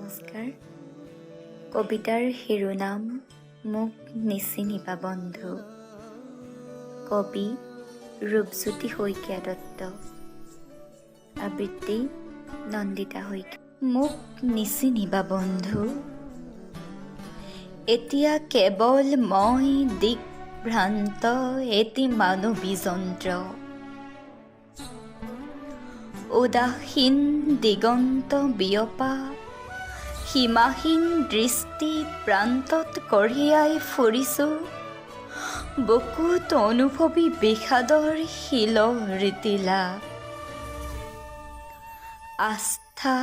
নমস্কাৰ। কবিতাৰ শিৰোনাম মোক নিচিনিবা বন্ধু। কবি ৰূপজ্যোতি শইকীয়া দত্ত। আবৃত্তি নন্দিতা শইকীয়া। মোক নিচিনিবা বন্ধু, এতিয়া কেৱল মই দিগ্ভ্ৰান্ত এটি মানৱী যন্ত্ৰ। উদাসীন দিগন্ত বিয়পা সীমাহীন দৃষ্টি প্ৰান্তত কঢ়িয়াই ফুৰিছোঁ বুকুত অনুভৱী বিষাদৰ শিলৰিতিলা। আস্থা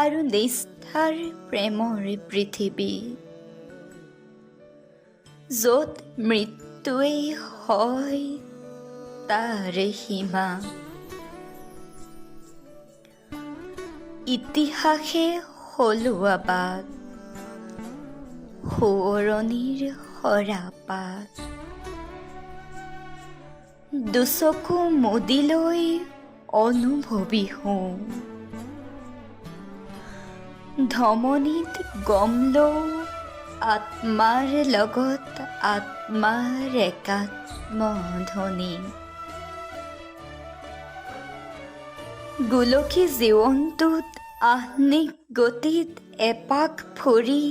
আৰু নিষ্ঠাৰ প্ৰেমৰ পৃথিৱী, য'ত মৃত্যুৱেই হয় তাৰে সীমা। ইতিহাসে সলোৱা বাট, সোঁৱৰণিৰ সৰাপাত। দুচকু মুদিলৈ অনুভৱী হওঁ, ধমনীত গম লওঁ আত্মাৰ লগত আত্মাৰ একাত্ম ধ্বনি। গোলকী জীৱনটোত আহ্নিক গতিত এপাক ফুৰি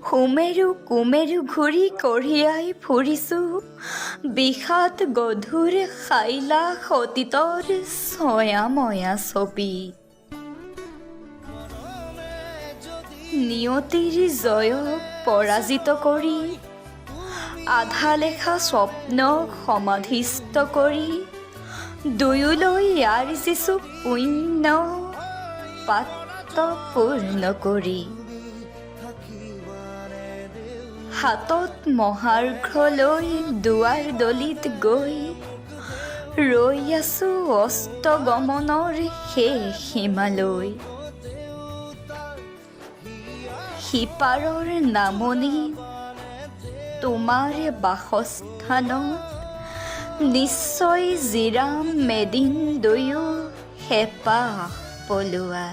সুমেৰু কুমেৰু ঘূৰি কঢ়িয়াই ফুৰিছোঁ বিষাদ গধুৰ শাইলাখ অতীতৰ ছয়াময়া ছবি। নিয়তিৰ জয়ক পৰাজিত কৰি আধালেখা স্বপ্ন সমাধিস্থ কৰি দুয়োলৈ আৰ্জিছোঁ পুণ্য পাত্ৰ পূৰ্ণ কৰি। হাতত মহাৰ্ঘ লৈ দুৱাৰ দলিত গৈ ৰৈ আছোঁ অস্তগমনৰ শেষ সীমালৈ। সিপাৰৰ নামনি তোমাৰ বাসস্থানত নিশ্চয় জিৰাম এদিন দুয়ো হেঁপাহ পলুৱাই।